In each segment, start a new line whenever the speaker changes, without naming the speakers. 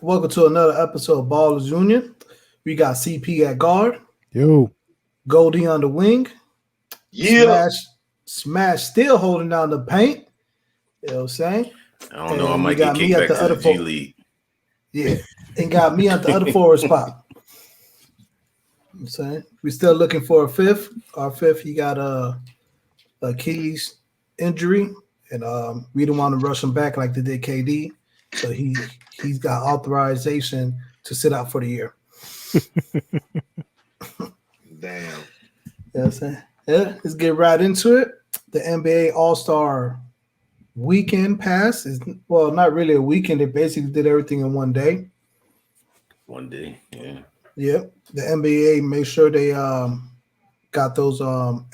Welcome to another episode of Ballers Union. We got CP at guard,
Yo,
Goldie on the wing,
Yeah.
Smash still holding down the paint. You know what I'm saying?
I don't know. I
And
might
you
get
got me
kicked
at
back
the
to
other
the G
four.
League.
Yeah. And got me at the other forward spot. You know what I'm saying? We're still looking for a fifth. Our fifth, he got a Achilles injury, and we didn't want to rush him back like they did KD. So he's got authorization to sit out for the year.
Damn.
You know what I'm saying? Yeah, let's get right into it. The NBA All-Star weekend pass is, well, not really a weekend. They basically did everything in one day.
One day, yeah.
Yep. The NBA made sure they got those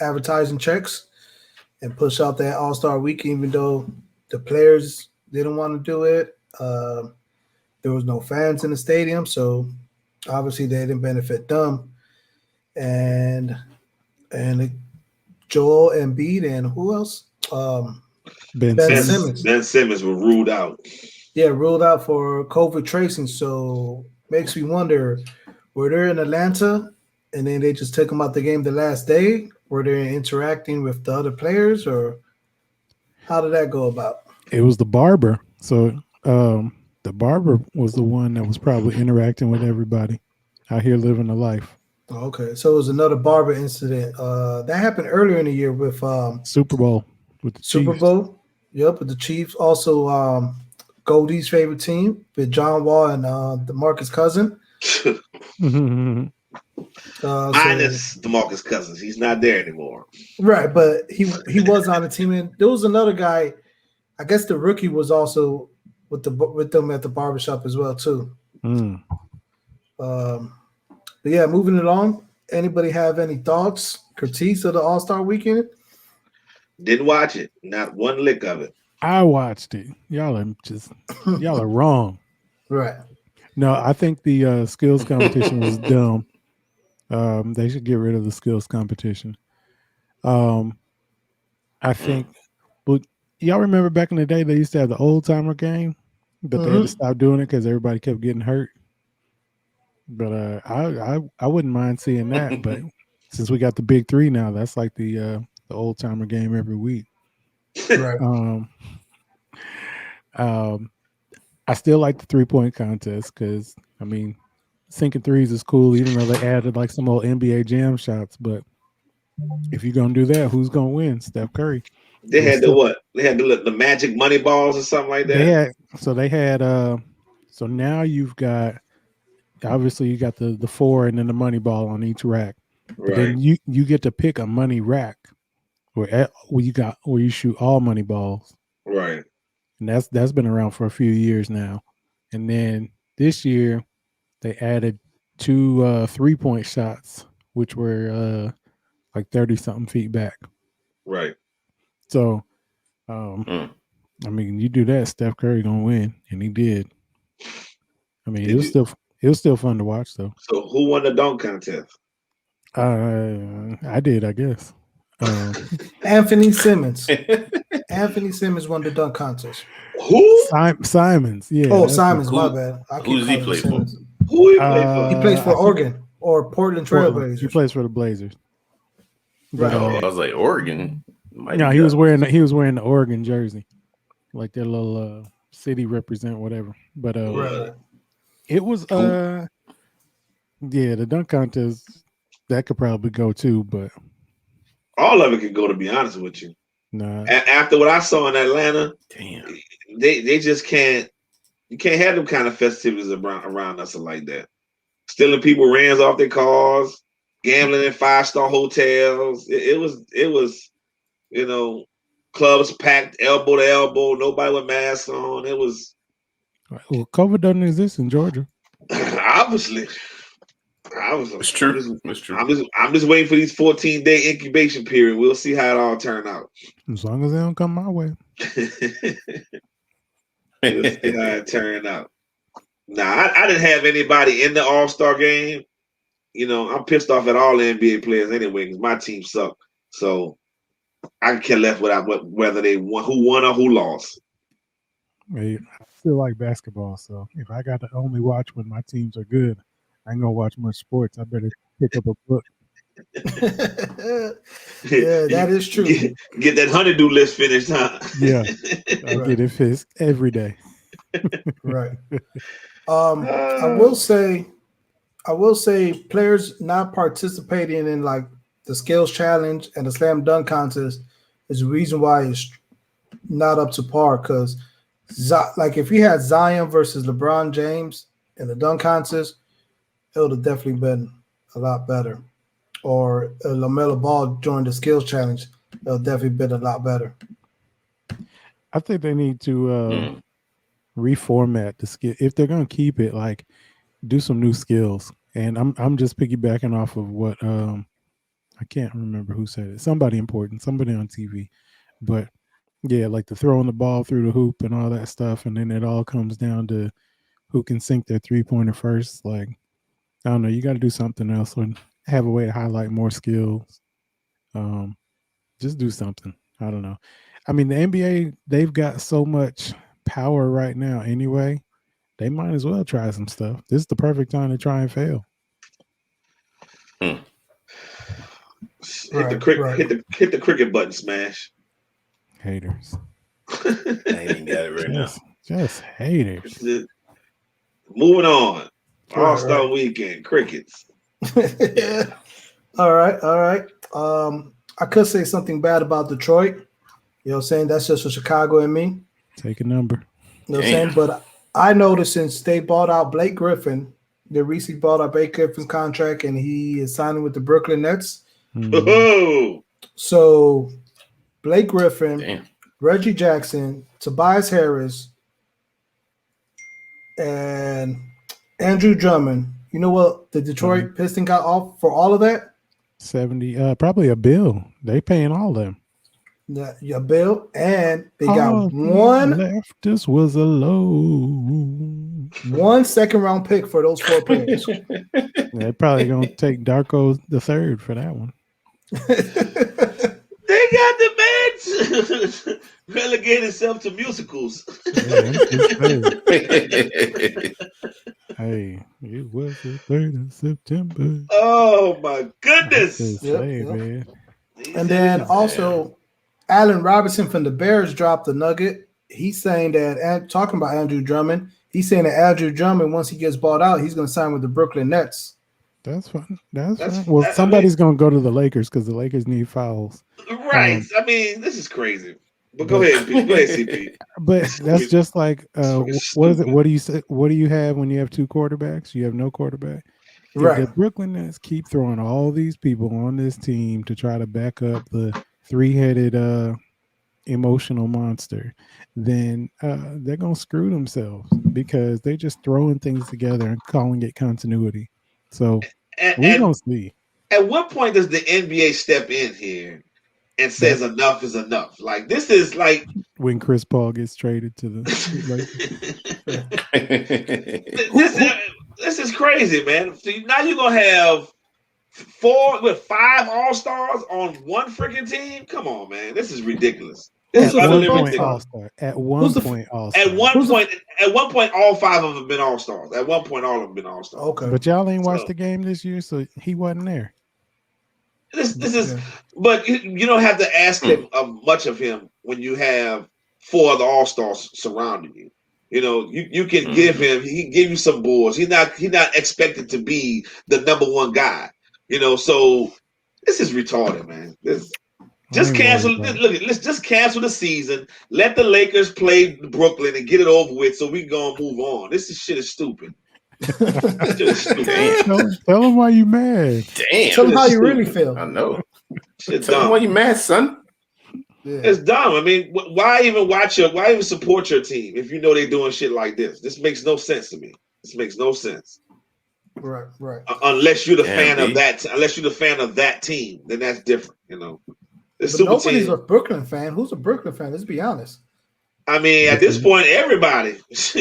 advertising checks and push out that All-Star weekend, even though the players didn't want to do it. There was no fans in the stadium, so obviously they didn't benefit them. And Joel Embiid and who else?
Ben
Simmons.
Ben Simmons were ruled out.
Yeah, ruled out for COVID tracing. So makes me wonder, were they in Atlanta and then they just took them out the game the last day? Were they interacting with the other players, or how did that go about?
It was the barber. So the barber was the one that was probably interacting with everybody out here living a life.
Okay, so it was another barber incident. That happened earlier in the year with
Super Bowl with the
Super
Chiefs.
Bowl. Yep, with the Chiefs. Also, Goldie's favorite team with John Wall and DeMarcus Cousins.
Minus DeMarcus Cousins. He's not there anymore.
Right, but he was on the team, and there was another guy. I guess the rookie was also with them at the barbershop as well too. But yeah, moving it on. Anybody have any thoughts, critiques of the All-Star weekend?
Didn't watch it. Not one lick of it.
I watched it. Y'all are wrong.
Right.
No, I think the skills competition was dumb. They should get rid of the skills competition. I think, but y'all remember back in the day they used to have the old timer game, but they had to stop doing it because everybody kept getting hurt. But I wouldn't mind seeing that. But since we got the big three now, that's like the old timer game every week.
Right.
I still like the 3-point contest because I mean, sinking threes is cool, even though they added like some old NBA jam shots. But if you're gonna do that, who's gonna win? Steph Curry.
They had They had the magic money balls or something like that.
So now you've got, obviously you got the four and then the money ball on each rack. But then you get to pick a money rack where you shoot all money balls.
Right.
And that's been around for a few years now. And then this year they added 2 3-point shots, which were like 30-something feet back.
Right.
So I mean, you do that, Steph Curry gonna win, and he did. I mean, it was still fun to watch though.
So who won the dunk contest?
I did, I guess.
Anthony Simmons. Anthony Simmons won the dunk contest.
Who?
Simons. Yeah.
Oh, Simons. My bad.
Who's he play for?
Who he play for?
He plays for Oregon or Portland Trailblazers.
He plays for the Blazers.
Right.
I was like Oregon.
No, he was wearing the Oregon jersey, like their little city represent whatever. But it was the dunk contest that could probably go too, but
all of it could go, to be honest with you.
Nah.
After what I saw in Atlanta,
damn,
they just can't. You can't have them kind of festivities around us like that. Stealing people rams off their cars, gambling in 5-star hotels. It was, you know, clubs packed elbow to elbow, nobody with masks on. It was.
Well, COVID doesn't exist in Georgia.
Obviously.
It's true. It's true.
I'm just waiting for these 14-day incubation period. We'll see how it all turn out.
As long as they don't come my way.
We'll see how it turn out. Nah, I didn't have anybody in the All-Star game. You know, I'm pissed off at all the NBA players anyway because my team sucked. So I can care less whether they won, who won or who lost.
I still like basketball, so if I got to only watch when my teams are good, I ain't gonna watch much sports. I better pick up a book.
Yeah, that is true.
Get that honeydew list finished, huh?
Yeah, I get it fixed every day.
Right. I will say players not participating in like the skills challenge and the slam dunk contest is the reason why it's not up to par. Because like if you had Zion versus LeBron James in the dunk contest, it would have definitely been a lot better. Or LaMelo Ball during the skills challenge, it would definitely been a lot better.
I think they need to reformat the skill if they're gonna keep it. Like, do some new skills. And I'm just piggybacking off of what I can't remember who said it. Somebody important, somebody on TV. But yeah, like the throwing the ball through the hoop and all that stuff, and then it all comes down to who can sink their 3-pointer first. Like, I don't know, you got to do something else and have a way to highlight more skills. Just do something. I don't know. I mean, the NBA, they've got so much power right now anyway. They might as well try some stuff. This is the perfect time to try and fail.
Hit the cricket button, smash.
Haters.
I ain't got it right now.
Just haters.
Moving on. All-Star Weekend, crickets.
Yeah. All right. I could say something bad about Detroit. You know what I'm saying? That's just for Chicago and me.
Take a number.
You know what I'm saying? But I noticed since they bought out Blake Griffin, they recently bought out Blake Griffin's contract, and he is signing with the Brooklyn Nets.
Mm-hmm.
So Blake Griffin, Reggie Jackson, Tobias Harris, and Andrew Drummond. You know what the Detroit Pistons got off for all of that?
70, probably a bill. They paying all them.
Yeah, bill, and they got one
left. This was a low.
1 second-round pick for those 4 players.
They're probably gonna take Darko the third for that one.
They got the man relegate himself to musicals.
Hey, it was the 3rd of September.
Oh my goodness!
Man.
And then also, Allen Robinson from the Bears dropped a nugget. He's saying that, and talking about Andrew Drummond, he's saying that Andrew Drummond, once he gets bought out, he's going to sign with the Brooklyn Nets.
That's fine. That's fine. Well, somebody's going to go to the Lakers because the Lakers need fouls.
Right. I mean, this is crazy. But go ahead, CP.
But that's just like what is it? What do you say? What do you have when you have 2 quarterbacks? You have no quarterback.
Right.
If the Brooklyn Nets keep throwing all these people on this team to try to back up the 3-headed emotional monster, then they're gonna screw themselves because they're just throwing things together and calling it continuity. So we're gonna see.
At what point does the NBA step in here and says enough is enough? Like, this is like
when Chris Paul gets traded to the
this is crazy, man. So now you're gonna have 5 All-Stars on one freaking team? Come on, man. This is ridiculous. This is utterly ridiculous.
At one point, All-Star.
At one point, all 5 of them have been All-Stars. At one point, all of them have been All-Stars.
Okay.
But y'all ain't watched the game this year, so he wasn't there.
This is, but you don't have to ask him much of him when you have 4 other All-Stars surrounding you. You know, you can give him. He can give you some boards. He's not expected to be the number 1 guy. You know, so this is retarded, man. Just cancel. Look, let's just cancel the season. Let the Lakers play Brooklyn and get it over with, so we can go and move on. This shit is stupid.
Tell him why you mad.
Damn.
Tell him how you really feel.
I know.
Shit's
Tell
dumb.
him why you mad, son.
Yeah.
It's dumb. I mean, why even support your team if you know they're doing shit like this? This makes no sense to me. This makes no sense.
Right.
Unless you're the fan of that. Unless you're the fan of that team, then that's different. You know.
But nobody's a Brooklyn fan. Who's a Brooklyn fan? Let's be honest.
I mean, at this point, everybody. This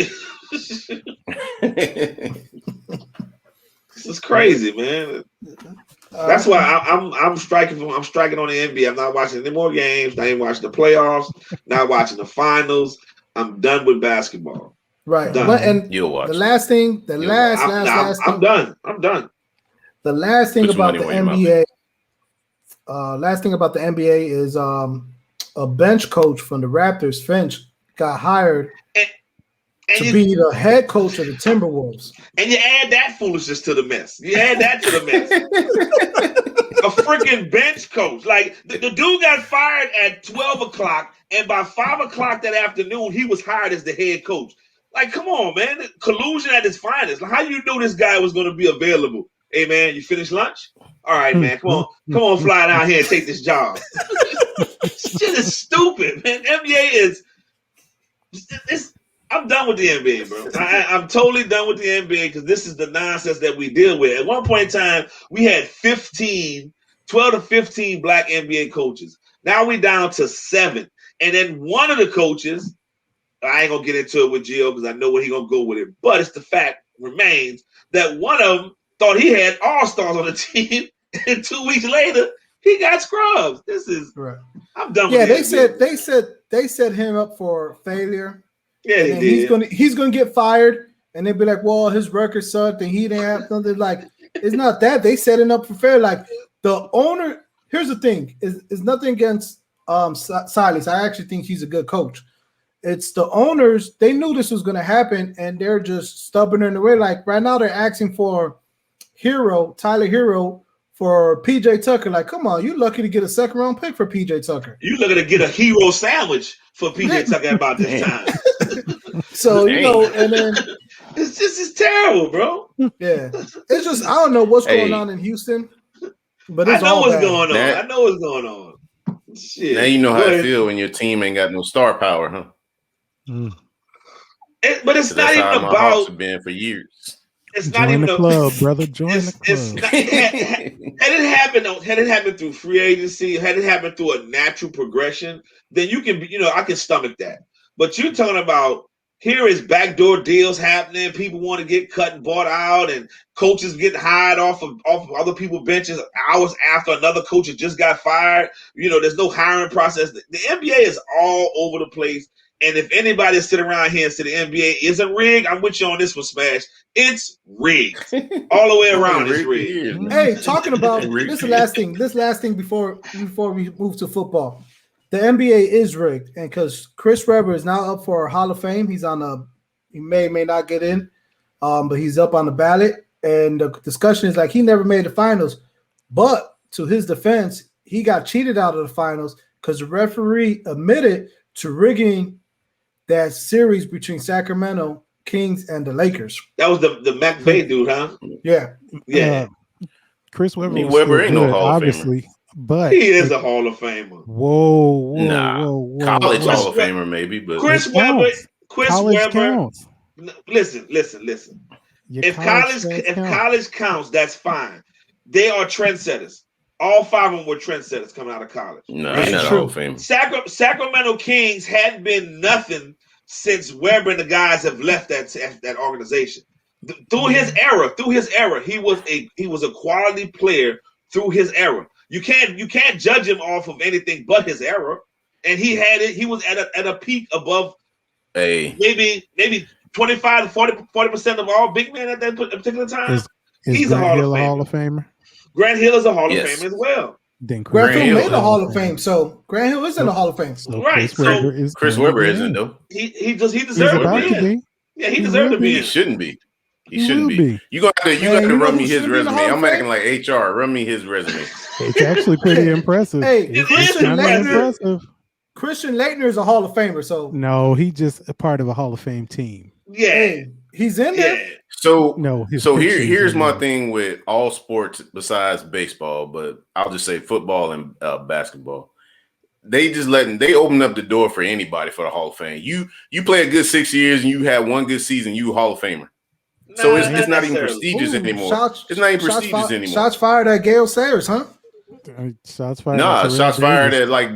is crazy, man. That's why I'm striking on the NBA. I'm not watching any more games. I ain't watching the playoffs. Not watching the finals. I'm done with basketball.
Right.
Done.
But, and
You'll watch.
the last thing,
I'm done. I'm done.
The last thing
Put your
about
money
the
where your mouth
NBA, last thing about the NBA is a bench coach from the Raptors, Finch, got hired to be the head coach of the Timberwolves.
And you add that foolishness to the mess. You add that to the mess. A freaking bench coach. Like the dude got fired at 12 o'clock, and by 5 o'clock that afternoon, he was hired as the head coach. Like, come on, man. Collusion at its finest. Like, how you knew this guy was going to be available? Hey, man, you finished lunch? All right, man. Come on, fly down here and take this job. Shit is stupid, man. NBA is. I'm done with the NBA, bro. I'm totally done with the NBA because this is the nonsense that we deal with. At one point in time, we had 12 to 15 black NBA coaches. Now we down to 7. And then one of the coaches, I ain't going to get into it with Gio because I know where he's going to go with it, but it's the fact remains that one of them thought he had all-stars on the team, and 2 weeks later, he got scrubs. This is right. I'm done with
the they set him up for failure.
Yeah, they did.
He's gonna get fired, and they'd be like, "Well, his record sucked, and he didn't have something." Like, it's not that they setting up for failure. Like the owner. Here's the thing: is nothing against Silas. I actually think he's a good coach. It's the owners. They knew this was gonna happen, and they're just stubborn in the way. Like right now, they're asking for Tyler Hero. For PJ Tucker, like, come on, you lucky to get a 2nd round pick for PJ Tucker.
You looking to get a hero sandwich for PJ Tucker about this time.
So and then
it's terrible, bro.
Yeah, it's just I don't know what's going on in Houston, but it's I know what's going
on. Shit.
Now you know how I feel when your team ain't got no star power, huh?
But it's not even about. My Hawks
have been for years.
It's
Join
not even
the club, brother. Join the club.
Had it happened through free agency, had it happened through a natural progression, then you can, I can stomach that. But you're talking about here is backdoor deals happening. People want to get cut and bought out, and coaches getting hired off of other people's benches hours after another coach has just got fired. There's no hiring process. The NBA is all over the place. And if anybody sit around here and say the NBA isn't rigged, I'm with you on this one, Smash. It's rigged. All the way around it's rigged.
Hey, talking about this is the last thing. This last thing before we move to football. The NBA is rigged. And because Chris Webber is now up for Hall of Fame, he may not get in, but he's up on the ballot. And the discussion is like he never made the finals. But to his defense, he got cheated out of the finals because the referee admitted to rigging that series between Sacramento Kings and the Lakers.
That was the McVay dude, huh?
Yeah.
Chris Webber.
Webber ain't no Hall
obviously,
of Famer.
But he is a Hall of Famer.
Whoa.
College Hall of Famer, maybe, but
Chris Webber. Counts. Listen. If college counts, that's fine. They are trendsetters. All 5 of them were trendsetters coming out of college.
No, he's not Hall of Fame.
Sacramento Kings hadn't been nothing since Webber and the guys have left that organization. Through his era, he was a quality player through his era. You can't judge him off of anything but his era. And he had it. He was at a peak above maybe 25 to 40% of all big men at that particular time.
He's a Hall of Famer.
Grant Hill is a Hall of Famer as well.
Then
Grant Hill made the Hall of Fame, so Grant Hill is in the Hall of Fame.
So
right.
Chris Webber isn't though.
He deserved to be. Yeah, he deserved to be.
He shouldn't be. He shouldn't be. You got to run me his resume. I'm acting like HR. Run me his resume.
It's actually pretty impressive.
It's impressive. Christian Laettner is a Hall of Famer, so
no, he's just a part of a Hall of Fame team.
Yeah,
he's in there.
So here's my thing with all sports besides baseball, but I'll just say football and basketball. They open up the door for anybody for the Hall of Fame. You play a good 6 years and you have one good season, you Hall of Famer. So it's not even prestigious anymore. It's not even prestigious anymore.
Shots fired at Gale Sayers, huh?
Shots fired.
Shots fired at like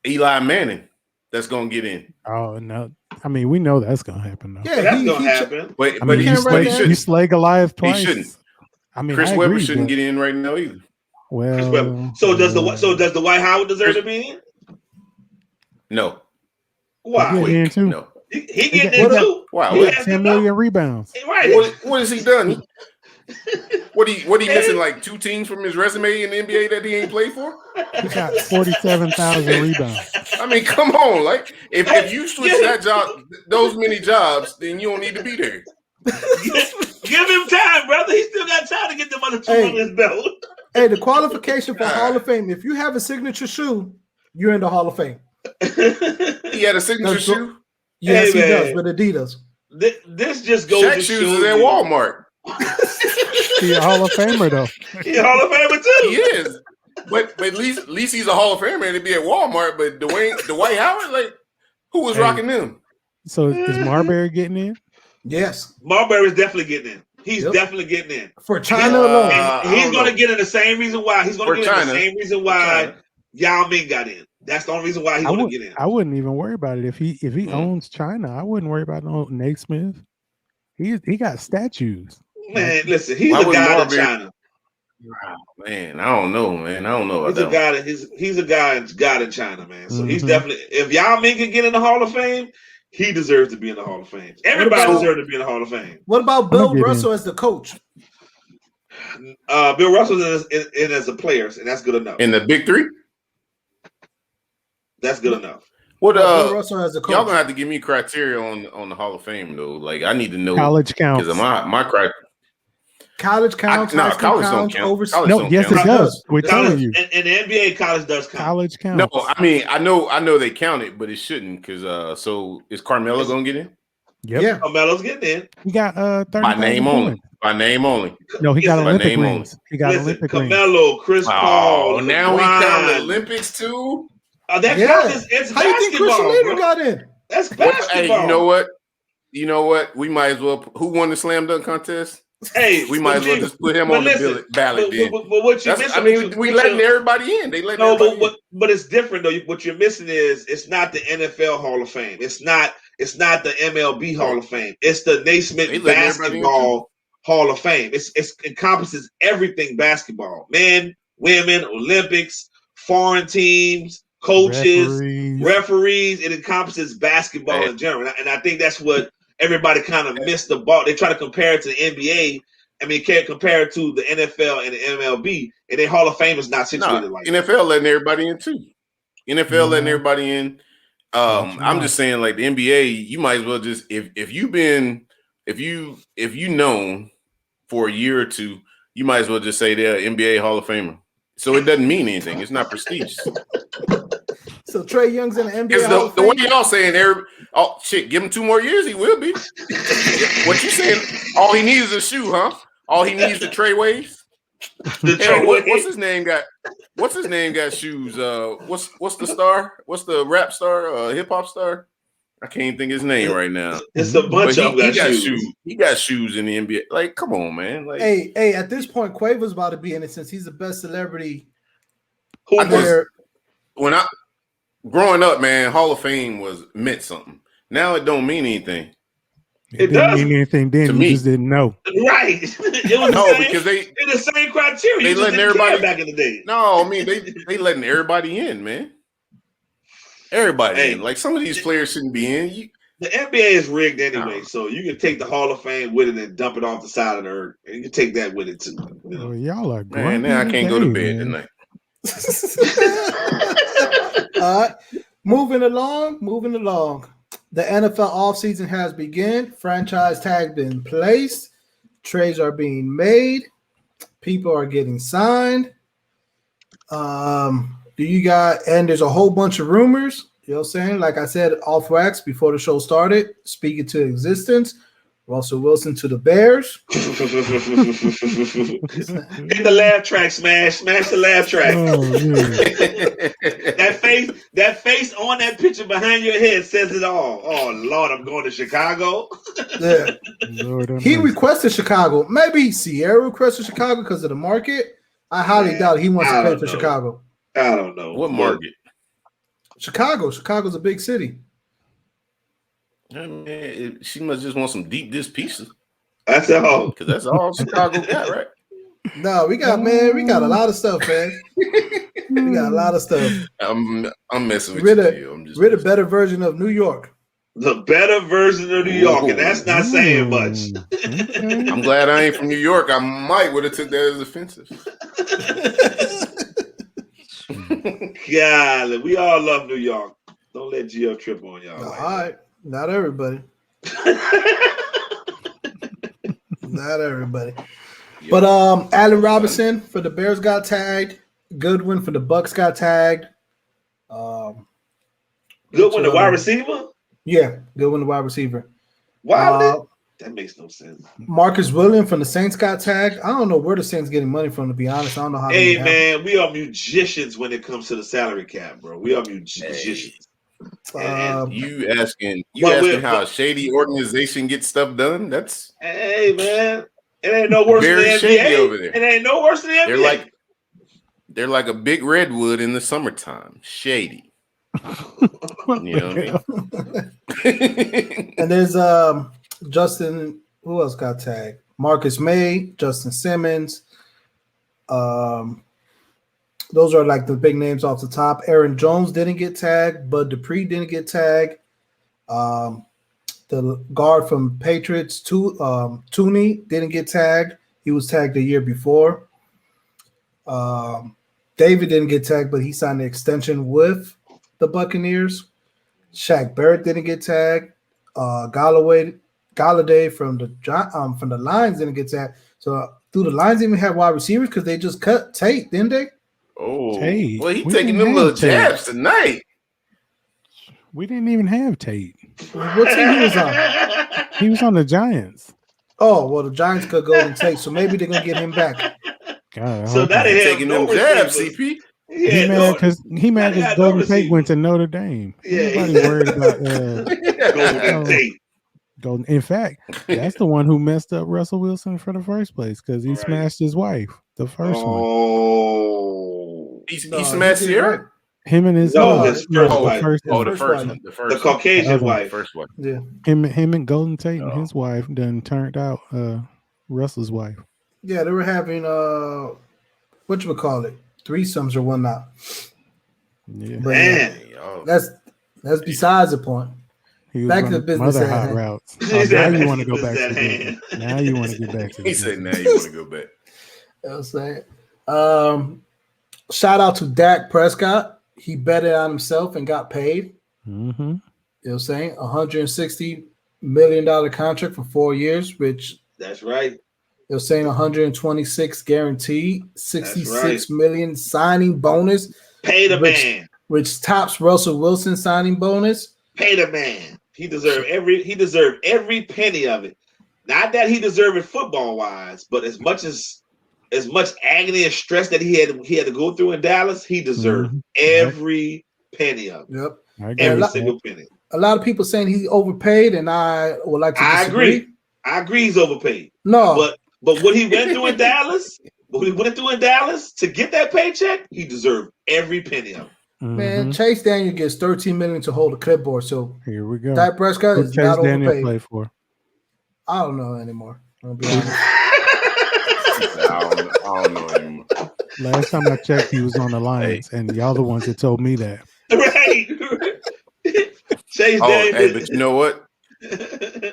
Eli Manning. That's gonna get in.
Oh no! I mean, we know that's gonna happen though.
Yeah, that's gonna happen.
But
you slay Goliath twice.
He shouldn't.
I mean,
Chris Webber shouldn't get in right now either.
Well, so does the Dwight Howard deserve to be in?
No.
Why?
He getting in too.
No.
He getting in too.
Wow.
He got 10 million rebounds.
Right.
What has he done? What he missing like 2 teams from his resume in the NBA that he ain't played for?
He got 47,000 rebounds.
I mean, come on. Like if you switch that job, those many jobs, then you don't need to be there.
Give him time, brother. He still got time to get them other 2 on his belt.
Hey, the qualification for Hall of Fame, if you have a signature shoe, you're in the Hall of Fame.
He had a signature shoe?
Yes, he does, with Adidas.
This just goes
Shaq
to
shoes
show
is at Walmart.
He a Hall of Famer, though.
He a Hall of Famer, too.
He is. But at least he's a Hall of Famer and to be at Walmart. But Dwight Howard, like, who was rocking them?
So is Marbury getting in?
Yes.
Marbury's definitely getting in. He's definitely getting in.
For China alone.
And he's going to get in the same reason why. He's going to get in the same reason why Yao Ming got in. That's the only reason why he's going to get in.
I wouldn't even worry about it. If he owns China, I wouldn't worry about no Naismith. He got statues.
Man, listen, he's a god in China.
Man, I don't know, man. I don't know.
He's a god in China, man. So he's definitely, if Yao Ming can get in the Hall of Fame, he deserves to be in the Hall of Fame. Everybody deserves to be in the Hall of Fame.
What about Bill Russell as the coach?
Bill Russell's in as a player, and that's good enough.
In the big 3?
That's good enough.
What
Bill Russell as a coach.
Y'all gonna have to give me criteria on the Hall of Fame though. Like I need to know
college counts
because my criteria.
College counts.
No, college don't count.
Yes, it does. We're telling you.
In the NBA, college does count.
College counts.
No, I mean I know they count it, but it shouldn't because so is Carmelo gonna get in?
Yep.
Yeah,
Carmelo's getting in.
He got 30
by name only. By name only.
No, he got Olympic
name
rings. He got Olympic rings.
Carmelo, Chris Paul.
Oh, now we count the Olympics too.
That counts. It's
how you think Chris Salido got in?
That's basketball.
Hey, you know what? We might as well. Who won the slam dunk contest?
Hey,
we might as well just put him on the ballot.
But what you're missing?
We letting everybody in. They letting everybody in.
But it's different though. What you're missing is it's not the NFL Hall of Fame. It's not the MLB Hall of Fame. It's the Naismith Basketball Hall of Fame. It encompasses everything basketball: men, women, Olympics, foreign teams, coaches, referees. It encompasses basketball in general, and I think that's what everybody kind of missed the ball. They try to compare it to the NBA. I mean, can't compare it to the NFL and the MLB. And the Hall of Fame is not situated like that.
NFL letting everybody in too. NFL letting everybody in. I'm just saying, like the NBA, you might as well just if you known for a year or two, you might as well just say they're NBA Hall of Famer. So it doesn't mean anything. It's not prestigious.
So Trae Young's in the NBA Hall of
the
Fame?
way y'all saying there, oh shit, give him 2 more years, he will be. What you saying? All he needs is a shoe, huh? All he needs is the Trae Waves. What's his name got? What's his name got shoes? What's the star? What's the rap star? Hip hop star? I can't even think his name right now.
It's a bunch of them got shoes.
He got shoes in the NBA. Like, come on, man. Like,
hey, at this point, Quavo's about to be in it since he's the best celebrity.
When I growing up, man, Hall of Fame meant something. Now it don't mean anything.
It didn't mean anything then. You just didn't know.
Right. It was
because
it's the same criteria.
They letting everybody
back in the day.
No, I mean they letting everybody in, man. Everybody in. Like some of these players shouldn't be in.
The NBA is rigged anyway, so you can take the Hall of Fame with it and dump it off the side of the earth. And you can take that with it too. You know?
Well, y'all are great.
Man, now I can't go to bed tonight.
All right. Moving along. The NFL offseason has begun. Franchise tag been placed. Trades are being made. People are getting signed. And there's a whole bunch of rumors. You know what I'm saying? Like I said, off wax before the show started, speaking to existence. Russell Wilson to the Bears.
Hit the laugh track, smash the laugh track.
Oh,
that face on that picture behind your head says it all. Oh Lord, I'm going to Chicago.
Yeah. He requested Chicago. Maybe Sierra requested Chicago because of the market. I highly doubt he wants to play for Chicago.
I don't know.
What market?
Chicago. Chicago's a big city.
I mean, she must just want some deep dish pizza.
That's all.
Because that's all Chicago got, right?
No, we got a lot of stuff, man. We got a lot of stuff.
I'm messing with
We're
you. I'm just
the better version of New York.
The better version of New York, and that's not saying much.
Okay.
I'm glad I ain't from New York. I might would have took that as offensive.
God, we all love New York. Don't let Gio trip on y'all.
All
like
right, not everybody. Not everybody. But Allen Robinson for the Bears got tagged. Goodwin for the Bucks got tagged.
Goodwin, the wide receiver?
Yeah, Goodwin, the wide receiver.
Why? That makes no sense.
Marcus Williams from the Saints got tagged. I don't know where the Saints getting money from, to be honest. I don't know how.
Hey, man, we are musicians when it comes to the salary cap, bro. We are musicians.
And you asking how a shady organization gets stuff done? That's
hey, man. It ain't no worse than the NBA over there. It ain't no worse than the NBA.
They're like a big redwood in the summertime. Shady. You know what I mean?
And there's Justin. Who else got tagged? Marcus May, Justin Simmons. Those are like the big names off the top. Aaron Jones didn't get tagged. Bud Dupree didn't get tagged. The guard from Patriots, Tooney, didn't get tagged. He was tagged the year before. David didn't get tagged, but he signed an extension with the Buccaneers. Shaq Barrett didn't get tagged. Galladay from the Lions didn't get tagged. So do the Lions even have wide receivers because they just cut Tate, didn't they?
Oh,
Tate.
Well, he taking them little jabs tonight.
We didn't even have Tate.
What team he was on?
He was on the Giants.
Oh, well, the Giants could go and take, so maybe they're gonna get him back.
God,
so now they
taking them jabs, CP.
He mad because Golden Tate went to Notre Dame. Nobody worried about
Golden Tate.
In fact, that's the one who messed up Russell Wilson for the first place because he smashed his wife, the first one.
Oh, he smashed her.
Him and his
his first wife.
The
Caucasian wife.
First wife.
Yeah.
Him and Golden Tate and his wife done turned out Russell's wife.
Yeah, they were having whatchamacallit, threesomes or whatnot.
Yeah.
But that's besides the point. Back to the business
at hand. Routes. Now you want to go back to the Now you want to get back to the
He said now you want to go back.
I was saying. Shout out to Dak Prescott. He betted on himself and got paid.
Mm-hmm.
You know what I'm saying? $160 million contract for 4 years, which
that's right.
They're saying 126 guaranteed, 66 million signing bonus.
Pay the man.
Which tops Russell Wilson's signing bonus.
Pay the man. He deserved every penny of it. Not that he deserved it football wise, but as much agony and stress that he had to go through in Dallas, he deserved every penny of it.
Yep.
Every single penny.
A lot of people saying he overpaid, and I would like to disagree.
I agree he's overpaid.
No.
But what he went through in Dallas, to get that paycheck, he deserved every penny of it.
Man, Chase Daniel gets $13 million to hold a clipboard. So
here we go.
Dak Prescott is not overpaid.
Daniel play for?
I don't know anymore. I'll be honest.
I don't know anymore.
Last time I checked, he was on the Lions, and y'all the ones that told me that.
Right. Chase Daniel.
Hey, but you know what?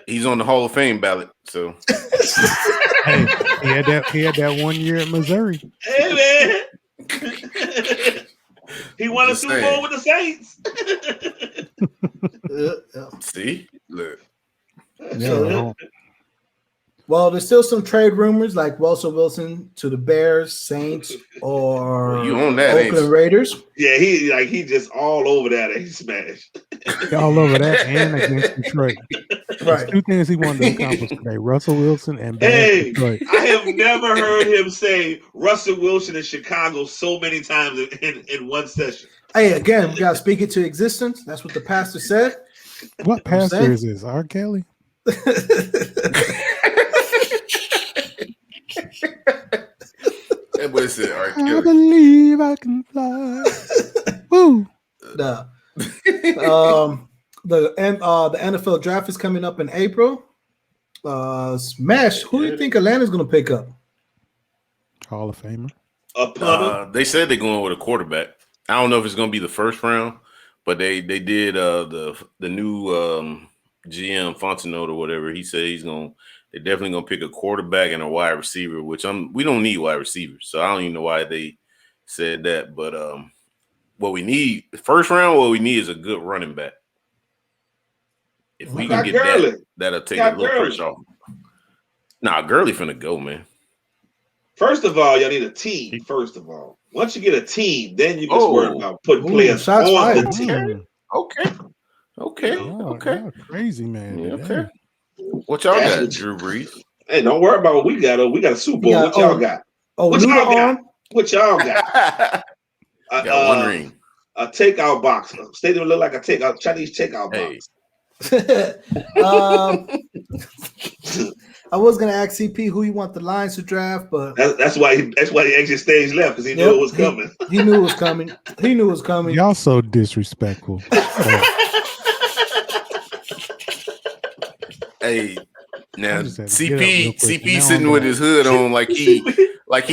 He's on the Hall of Fame ballot. So
hey, he had that 1 year at Missouri.
Hey man. He won a Super Bowl with the Saints.
See? Look.
Well, there's still some trade rumors like Russell Wilson to the Bears, Saints, or
you own that,
Oakland Raiders.
Yeah, he just all over that and he smashed.
All over that and against Detroit.
Right.
Two things he wanted to accomplish today: Russell Wilson and
Detroit. I have never heard him say Russell Wilson in Chicago so many times in one session.
Hey, again, we got to speak it to existence. That's what the pastor said.
What pastor is this? R. Kelly?
That boy said R. Kelly.
I believe I can fly. Woo.
Nah. The NFL draft is coming up in April. Smash, who do you think Atlanta's going to pick up?
Hall of Famer.
A punter.
They said they're going with a quarterback. I don't know if it's going to be the first round, but they did the new GM Fontenot or whatever. He said they're definitely gonna pick a quarterback and a wide receiver, which we don't need wide receivers, so I don't even know why they said that. But what we need first round, what we need is a good running back. If we can get that, that'll take a little pressure off. Nah, Gurley finna go, man.
First of all, y'all need a team. First of all, once you get a team, then you can worry about putting players on the team.
Okay.
Y'all crazy, man.
Yeah, okay. What y'all got, Drew Brees?
Hey, don't worry about what we got. We got a Super Bowl. What y'all got? What y'all got? What y'all got?
Got one ring.
A takeout box. Stadium look like a Chinese takeout box.
I was gonna ask CP who you want the Lions to draft, but
that's why he exit stage left, because he knew it was coming.
He knew it was coming. He knew it was coming.
Y'all so disrespectful.
Hey, now CP sitting with his hood on like he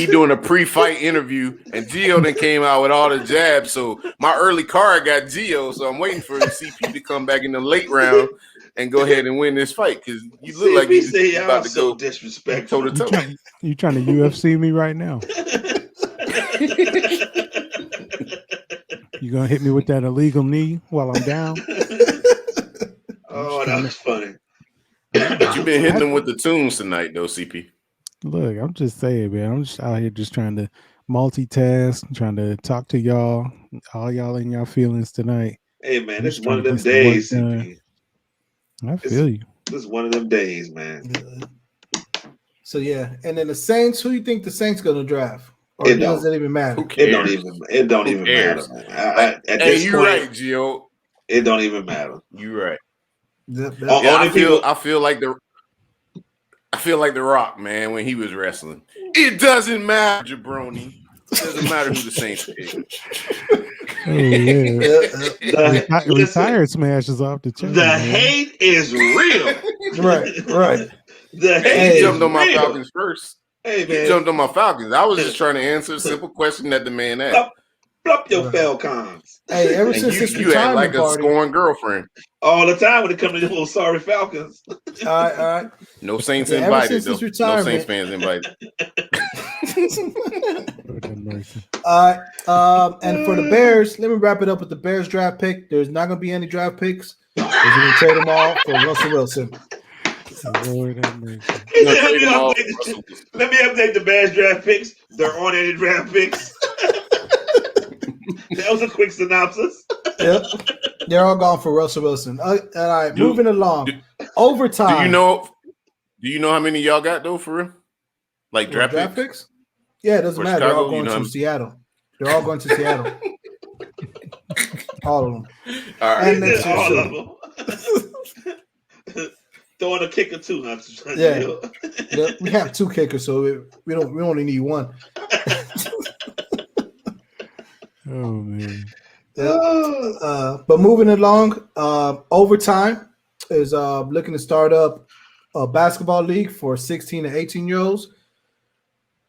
doing a pre-fight interview, and Gio then came out with all the jabs. So my early card got Gio, so I'm waiting for CP to come back in the late round and go ahead and win this fight, because you look like you're about to go
disrespectful.
toe to toe.
You trying to UFC me right now? You gonna hit me with that illegal knee while I'm down?
Oh, that was funny.
But you've been hitting them with the tunes tonight, though, CP.
Look, I'm just saying, man. I'm just out here just trying to multitask, trying to talk to y'all, all y'all in y'all feelings tonight.
Hey, man, it's one of them days, CP.
I feel you.
This is one of them days, man.
So yeah, and then the Saints. Who do you think the Saints gonna draft? Or it doesn't even matter.
It don't even matter, man. At this
you're
point,
right, Gio.
It don't even matter.
You're right.
I
feel like the Rock, man, when he was wrestling. It doesn't matter, jabroni. It doesn't matter who the Saints pick.
Oh, yeah. Retired smashes off the chain.
The hate is real.
Right.
The hate
jumped on my Falcons first.
Hey, man.
He jumped on my Falcons. I was just trying to answer a simple question that the man asked.
Flop your Falcons.
Hey, ever since his retirement
like
party,
a scorned girlfriend
all the time when it comes to the little sorry Falcons.
All right.
No Saints invited, though. No Saints fans invited.
All right. And for the Bears, let me wrap it up with the Bears draft pick. There's not going to be any draft picks. We're going to trade them all for Russell Wilson.
Let me update the Bears draft picks. There aren't any draft picks. That was a quick synopsis.
Yep. They're all gone for Russell Wilson. All right, moving along. Overtime.
Do you know how many y'all got, though, for real? Like draft picks?
Yeah, it doesn't matter. Chicago, they're all going to Seattle. They're all going to Seattle. All of them.
All right.
And all of them. Throwing a kicker too, huh?
Yeah. We have two kickers, so we only need one.
Oh man.
But moving along, overtime is looking to start up a basketball league for 16 to 18-year-olds.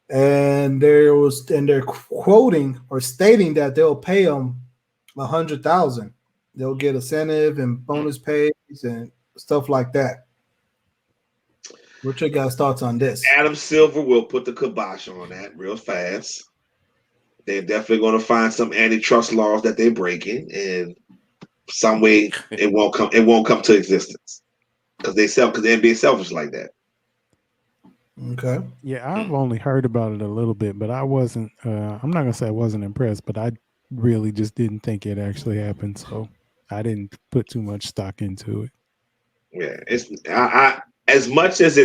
And they're quoting or stating that they'll pay them $100,000. They'll get incentive and bonus pays and stuff like that. What's your guys' thoughts on this?
Adam Silver will put the kibosh on that real fast. They're definitely going to find some antitrust laws that they're breaking, and some way it won't come to existence because the NBA selfish like that.
Okay.
Yeah, I've only heard about it a little bit, but I wasn't. I'm not gonna say I wasn't impressed, but I really just didn't think it actually happened, so I didn't put too much stock into it.
Yeah, it's as much as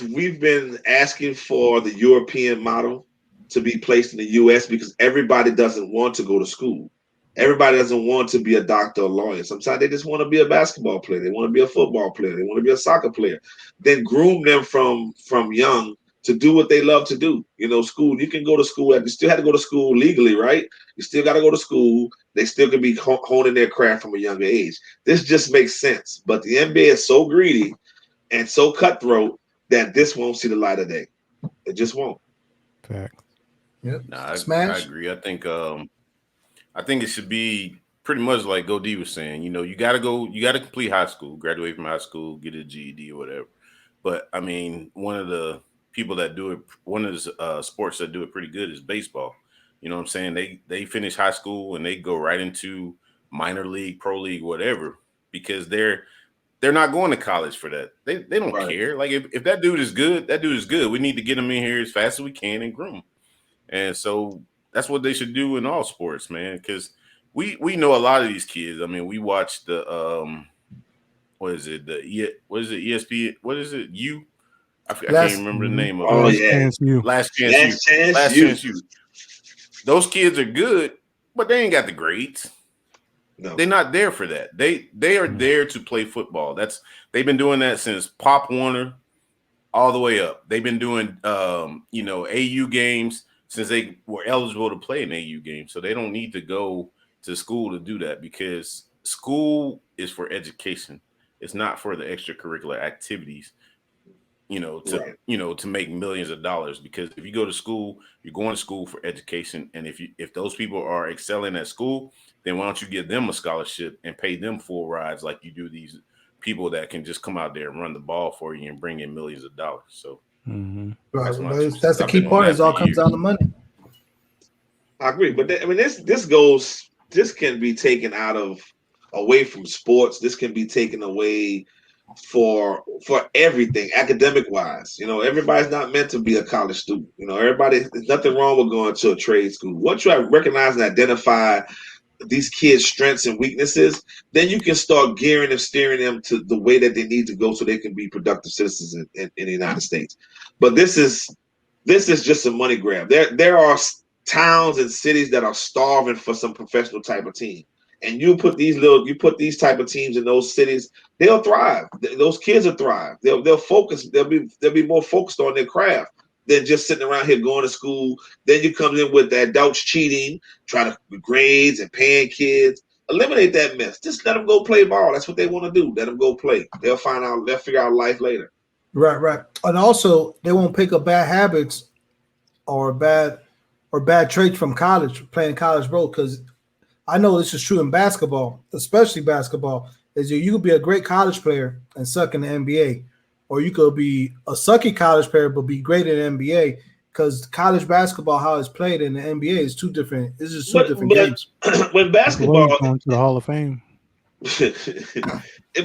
we've been asking for the European model to be placed in the U.S. because everybody doesn't want to go to school. Everybody doesn't want to be a doctor or lawyer. Sometimes they just want to be a basketball player. They want to be a football player. They want to be a soccer player. Then groom them from young to do what they love to do. You know, school, you can go to school. You still have to go to school legally, right? You still got to go to school. They still can be honing their craft from a younger age. This just makes sense. But the NBA is so greedy and so cutthroat that this won't see the light of day. It just won't.
Fact.
Yep.
Nah, I
Smash.
agree. I think it should be pretty much like Go D was saying. You got to complete high school, graduate from high school, get a GED or whatever. But I mean, one of the people that do it, one of the sports that do it pretty good is baseball. You know what I'm saying? They finish high school and they go right into minor league, pro league, whatever, because they're not going to college for that. They don't care. Like if that dude is good, that dude is good. We need to get him in here as fast as we can and groom him. And so that's what they should do in all sports, man. Because we know a lot of these kids. I mean, we watch the ESPN? What is it? I can't remember the name of it.
Oh yeah,
Last chance you. Those kids are good, but they ain't got the grades. No. They're not there for that. They are there to play football. They've been doing that since Pop Warner all the way up. They've been doing AU games since they were eligible to play an AU game. So they don't need to go to school to do that, because school is for education. It's not for the extracurricular activities, to make millions of dollars. Because if you go to school, you're going to school for education. And if those people are excelling at school, then why don't you give them a scholarship and pay them full rides like you do these people that can just come out there and run the ball for you and bring in millions of dollars. So
that's the key part. Is all comes down to money.
I agree, but this can be taken away from sports. This can be taken away for everything, academic wise. Everybody's not meant to be a college student. There's nothing wrong with going to a trade school. Once you have recognized and identify these kids' strengths and weaknesses, then you can start gearing and steering them to the way that they need to go so they can be productive citizens in the United States. But this is just a money grab. There are towns and cities that are starving for some professional type of team. And you put these type of teams in those cities, they'll thrive. Those kids will thrive. They'll focus. They'll be more focused on their craft than just sitting around here going to school. Then you come in with the adults cheating, trying to grades and paying kids. Eliminate that mess. Just let them go play ball. That's what they want to do. Let them go play. They'll figure out life later.
Right. And also, they won't pick up bad habits or bad traits from college, playing college ball. Because I know this is true in basketball, especially basketball. Is you could be a great college player and suck in the NBA, or you could be a sucky college player but be great in the NBA. Because college basketball, how it's played in the NBA, is two different. It's just two different games.
When basketball
going to the Hall of Fame.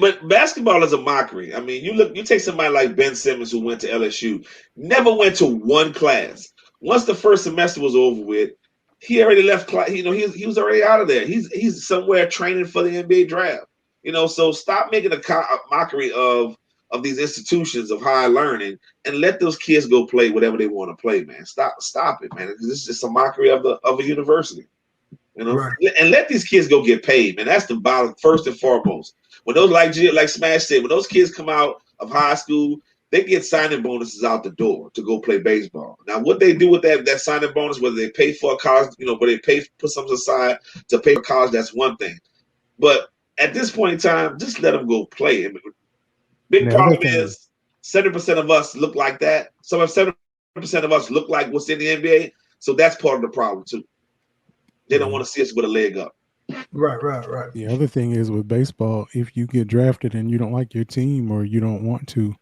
But basketball is a mockery. I mean, you take somebody like Ben Simmons, who went to LSU, never went to one class. Once the first semester was over with, he already left class. He was already out of there. He's somewhere training for the NBA draft. So stop making a mockery of these institutions of higher learning and let those kids go play whatever they want to play, man. Stop it, man. This is just a mockery of a university.
Right.
And let these kids go get paid, man. That's the bottom, first and foremost. When those like Smash said, when those kids come out of high school, they get signing bonuses out the door to go play baseball. Now, what they do with that signing bonus, whether they pay for a college, whether they put something aside to pay for college, that's one thing. But at this point in time, just let them go play. I mean, big problem is 70% of us look like that. Some of 70% of us look like what's in the NBA. So that's part of the problem too. They don't want to see us with a leg up.
Right.
The other thing is with baseball, if you get drafted and you don't like your team or you don't want to,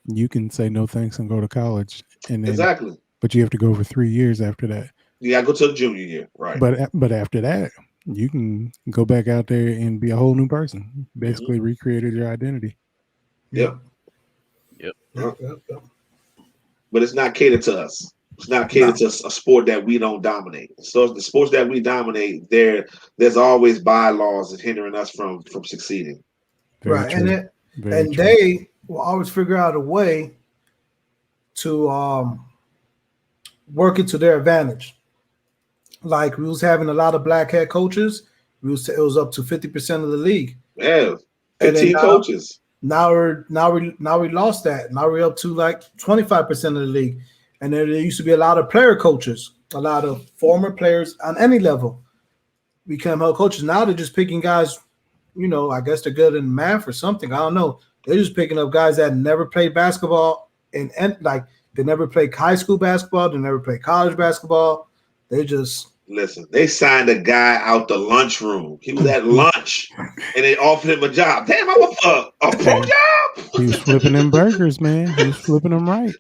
you can say no thanks and go to college. And then,
exactly.
But you have to go for 3 years after that.
Yeah, I go to the junior year, right?
But after that, you can go back out there and be a whole new person. Basically, recreated your identity.
Yep. But it's not catered to us. It's not catered to a sport that we don't dominate. So the sports that we dominate, there's always bylaws that hindering us from succeeding.
Very true. And they will always figure out a way to work it to their advantage. Like we was having a lot of black head coaches. It was up to 50% of the league.
Yeah, 15 coaches.
Now we lost that. Now we're up to like 25% of the league. And there used to be a lot of player coaches, a lot of former players on any level become head coaches. Now they're just picking guys, I guess they're good in math or something. I don't know. They're just picking up guys that never played basketball and like They never played high school basketball. They never played college basketball. They just
listen. They signed a guy out the lunchroom. He was at lunch, and they offered him a job. Damn, I want a pro job.
He was flipping them burgers, man. He was flipping them right.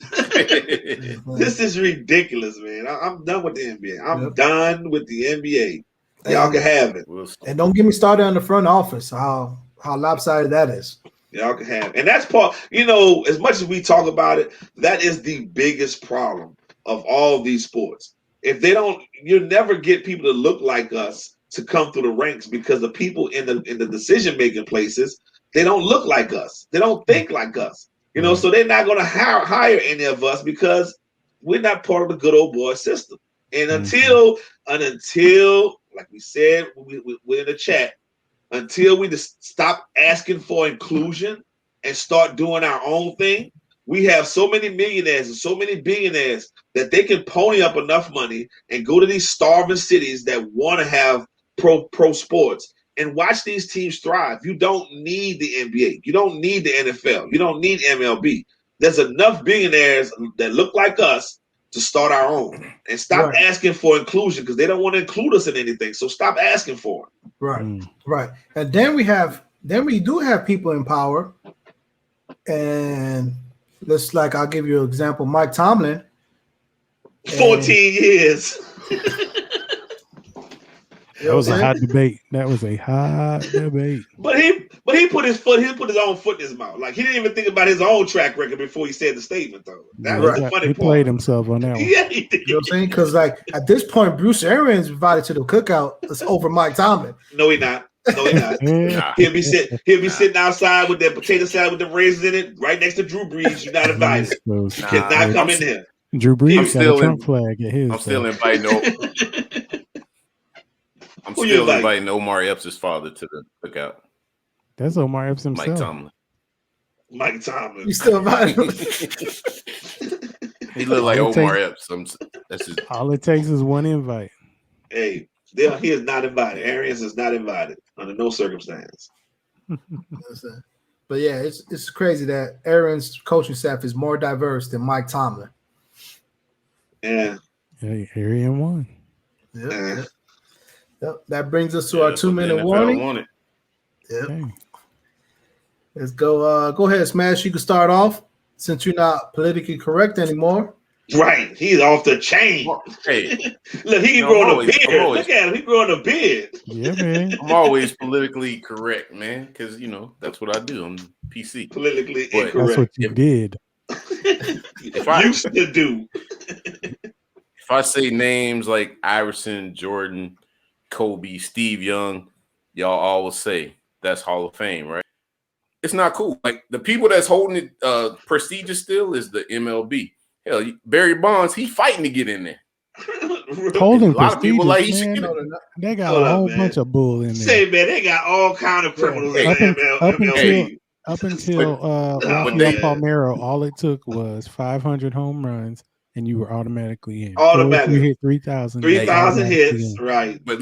This is ridiculous, man. I'm done with the NBA. I'm done with the NBA. Y'all can have it.
And don't get me started on the front office. How lopsided that is.
Y'all can have it. And that's part, as much as we talk about it, that is the biggest problem of all these sports. If they don't, you'll never get people to look like us to come through the ranks because the people in the decision-making places, they don't look like us. They don't think like us. So they're not going to hire any of us because we're not part of the good old boy system. And until, like we said, we're in the chat, until we just stop asking for inclusion and start doing our own thing, we have so many millionaires and so many billionaires that they can pony up enough money and go to these starving cities that want to have pro sports and watch these teams thrive. You don't need the NBA. You don't need the NFL. You don't need MLB. There's enough billionaires that look like us to start our own and stop asking for inclusion because they don't want to include us in anything. So stop asking for it.
Right. And then we do have people in power. And I'll give you an example. Mike Tomlin.
14 years.
That was a hot debate.
But he put his own foot in his mouth. Like he didn't even think about his own track record before he said the statement, though. That was the funny part.
He played himself on that one.
Yeah, he did.
You know what I'm saying? Because at this point, Bruce Arians invited to the cookout. It's over Mike Tomlin.
No, he not. Nah. He'll be sitting outside with that potato salad with the raisins in it, right next to Drew Brees. You're not invited. You cannot come in here.
Drew Brees got a Trump flag at his.
I'm still inviting Omar Epps' father to the cookout.
That's Omar Epps himself.
Mike Tomlin.
You still invited him?
He looked like Omar Epps.
All it takes is one invite.
Hey, he is not invited. Arians is not invited under no circumstance.
But yeah, it's crazy that Arians' coaching staff is more diverse than Mike Tomlin.
Yeah.
Hey, Arian won.
Yep. That brings us to our 2-minute warning. Yep. Okay. Let's go. Go ahead, Smash. You can start off since you're not politically correct anymore.
Right. He's off the chain. Hey. Look, he can grow a beard. Look at him. He growing a beard.
Yeah, man.
I'm always politically correct, man, because, that's what I do. I'm PC.
Politically incorrect.
That's what you did.
If I used to do.
If I say names like Iverson, Jordan, Kobe, Steve Young, y'all always say that's Hall of Fame, right? It's not cool. Like the people that's holding it prestigious still is the MLB. Hell, Barry Bonds, he fighting to get in there.
Holding
a lot of people like he should get
they got a whole bunch of bull in there.
Say, man, they got all kind of criminals in MLB.
Up until Rafael Palmeiro, all it took was 500 home runs, and you were automatically in.
Automatically,
you hit 3,000.
3,000 hits, right?
But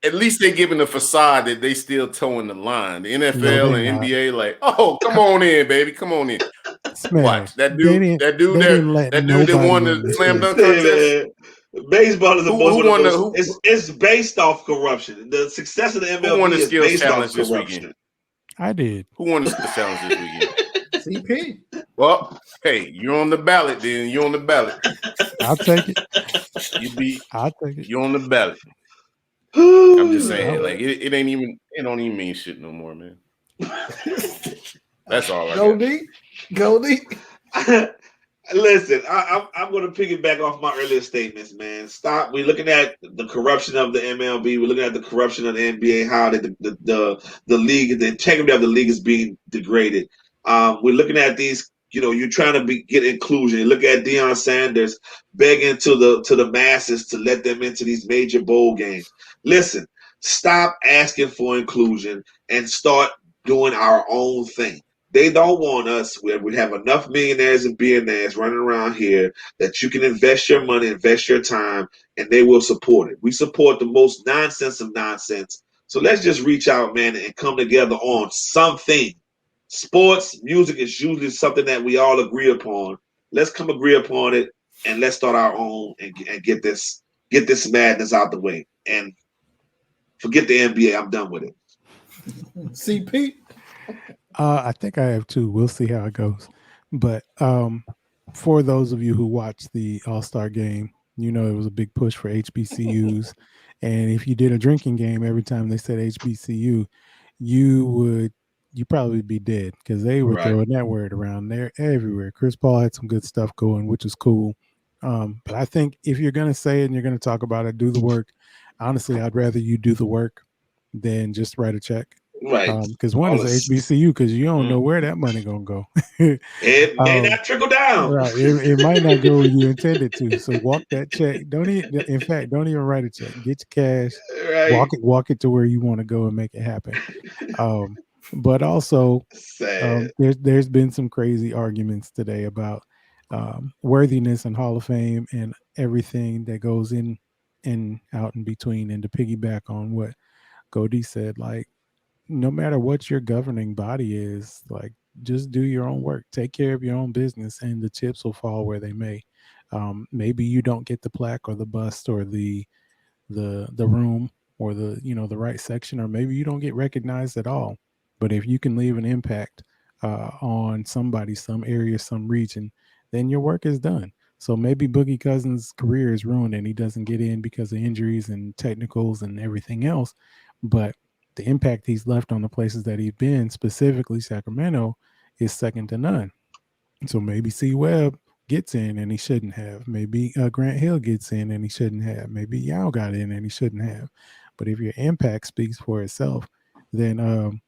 at least they're giving the facade that they still towing the line. The NFL and NBA, like, oh, come on in, baby, come on in. Watch that dude. That dude that won the slam dunk contest.
Baseball is it's based off corruption. The success of the MLB
won the
is
skills
based
challenge
off
this
corruption.
weekend?
I did.
Who won the skills challenge this weekend?
CP.
Well, hey, you're on the ballot. Then you're on the ballot.
I'll take it.
I'll take it. You're on the ballot. I'm just saying, like it don't even mean shit no more, man. That's all I got.
Goldie.
Listen, I'm going to piggyback off my earlier statements, man. Stop. We're looking at the corruption of the MLB. We're looking at the corruption of the NBA. How the league, the integrity of the league is being degraded. We're looking at these. You're trying to get inclusion. You look at Deion Sanders begging to the masses to let them into these major bowl games. Listen, stop asking for inclusion and start doing our own thing. They don't want us. We have enough millionaires and billionaires running around here that you can invest your money, invest your time, and they will support it. We support the most nonsense of nonsense. So let's just reach out, man, and come together on something. Sports, music is usually something that we all agree upon. Let's come agree upon it, and let's start our own and get this madness out the way. And forget the NBA. I'm done with it.
CP.
I think I have two. We'll see how it goes. But for those of you who watched the All-Star game, you know it was a big push for HBCUs. And if you did a drinking game every time they said HBCU, you probably be dead because they were throwing that word around there everywhere. Chris Paul had some good stuff going, which is cool. But I think if you're going to say it and you're going to talk about it, do the work. Honestly, I'd rather you do the work than just write a check.
Right.
Because one is HBCU because you don't know where that money going to go.
It may not trickle down.
Right. It might not go where you intended to. So walk that check. Don't even write a check. Get your cash.
Right.
Walk it to where you want to go and make it happen. But also, there's been some crazy arguments today about worthiness and Hall of Fame and everything that goes in and out in between. And to piggyback on what Cody said, like, no matter what your governing body is, like, just do your own work, take care of your own business, and the chips will fall where they may. Maybe you don't get the plaque or the bust or the room or the right section, or maybe you don't get recognized at all. But if you can leave an impact on somebody, some area, some region, then your work is done. So maybe Boogie Cousins' career is ruined and he doesn't get in because of injuries and technicals and everything else. But the impact he's left on the places that he's been, specifically Sacramento, is second to none. So maybe C. Webb gets in and he shouldn't have. Maybe Grant Hill gets in and he shouldn't have. Maybe Yao got in and he shouldn't have. But if your impact speaks for itself, then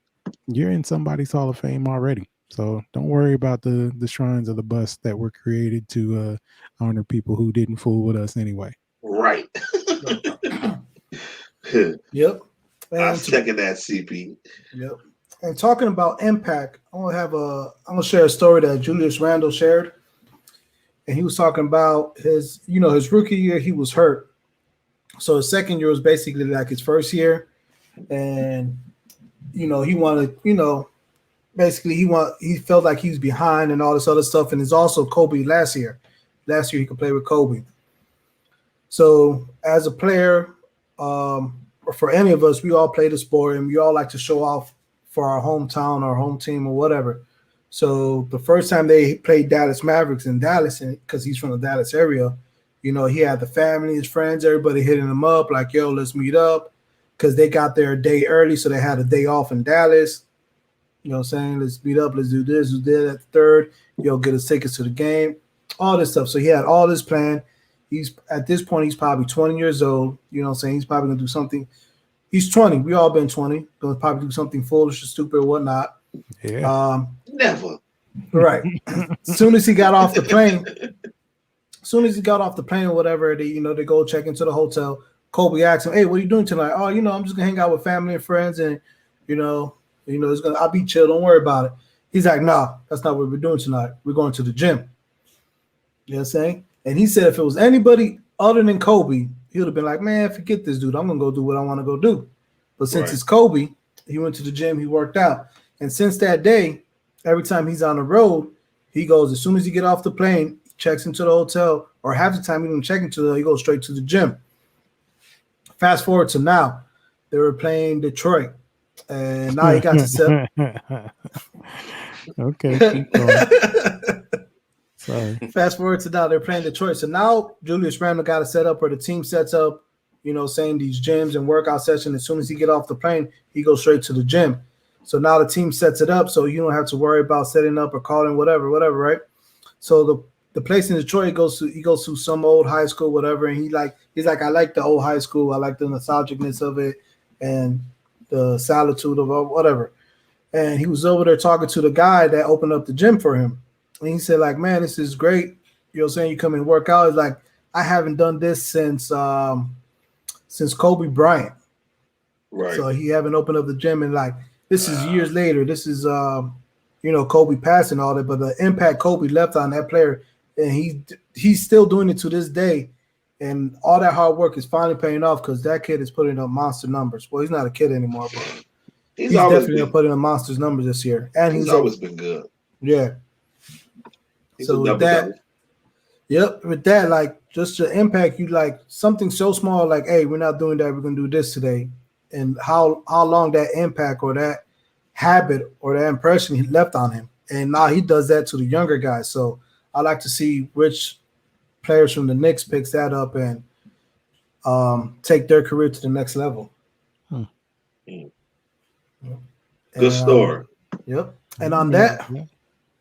you're in somebody's Hall of Fame already. So don't worry about the shrines of the bus that were created to honor people who didn't fool with us anyway.
Right.
Yep.
I'm checking that, CP.
Yep. And talking about impact, I'm gonna share a story that Julius Randle shared. And he was talking about his rookie year, he was hurt. So his second year was basically like his first year. And he wanted, basically he felt like he was behind and all this other stuff. And it's also Kobe last year. Last year he could play with Kobe. So as a player, or for any of us, we all play the sport and we all like to show off for our hometown, our home team, or whatever. So the first time they played Dallas Mavericks in Dallas, and because he's from the Dallas area, he had the family, his friends, everybody hitting him up like, yo, let's meet up, because they got there a day early, so they had a day off in Dallas. You know what I'm saying? Let's meet up, let's do this, let's do that at the third. Get us tickets to the game, all this stuff. So he had all this planned. At this point, he's probably 20 years old. You know what I'm saying? He's probably going to do something. He's 20. We all been 20. Going to probably do something foolish or stupid or whatnot.
Yeah.
Never.
Right. As soon as he got off the plane, or whatever, they go check into the hotel. Kobe asked him, hey, what are you doing tonight? Oh, I'm just going to hang out with family and friends and, I'll be chill. Don't worry about it. He's like, nah, that's not what we're doing tonight. We're going to the gym. You know what I'm saying? And he said if it was anybody other than Kobe, he would have been like, man, forget this dude. I'm going to go do what I want to go do. But since it's Kobe, he went to the gym, he worked out. And since that day, every time he's on the road, he goes, as soon as he get off the plane, he checks into the hotel, or half the time he don't check into the, he goes straight to the gym. Fast forward to now, they were playing Detroit. And now he got to sell.
Okay, keep going. Sorry.
Fast forward to now, they're playing Detroit. So now Julius Randle got to set up, or the team sets up, saying these gyms and workout sessions. As soon as he get off the plane, he goes straight to the gym. So now the team sets it up, so you don't have to worry about setting up or calling whatever, right? So the place in Detroit he goes to some old high school, whatever, and he's like, I like the old high school, I like the nostalgicness of it and the solitude of whatever. And he was over there talking to the guy that opened up the gym for him. And he said, like, man, this is great. You know what I'm saying? You come and work out. It's like, I haven't done this since Kobe Bryant.
Right.
So he haven't opened up the gym, and like, this is years later. This is Kobe passed and all that, but the impact Kobe left on that player, and he's still doing it to this day. And all that hard work is finally paying off because that kid is putting up monster numbers. Well, he's not a kid anymore, but he's definitely putting up monsters numbers this year. And
he's always been good.
Yeah. So with that, Yep, with that, like just the impact, you like something so small, like, hey, we're not doing that, we're gonna do this today, and how long that impact or that habit or that impression he left on him, and now he does that to the younger guys. So I like to see which players from the Knicks picks that up and take their career to the next level.
Good
And,
story.
Yep. And on that,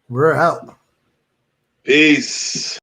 we're out.
Peace.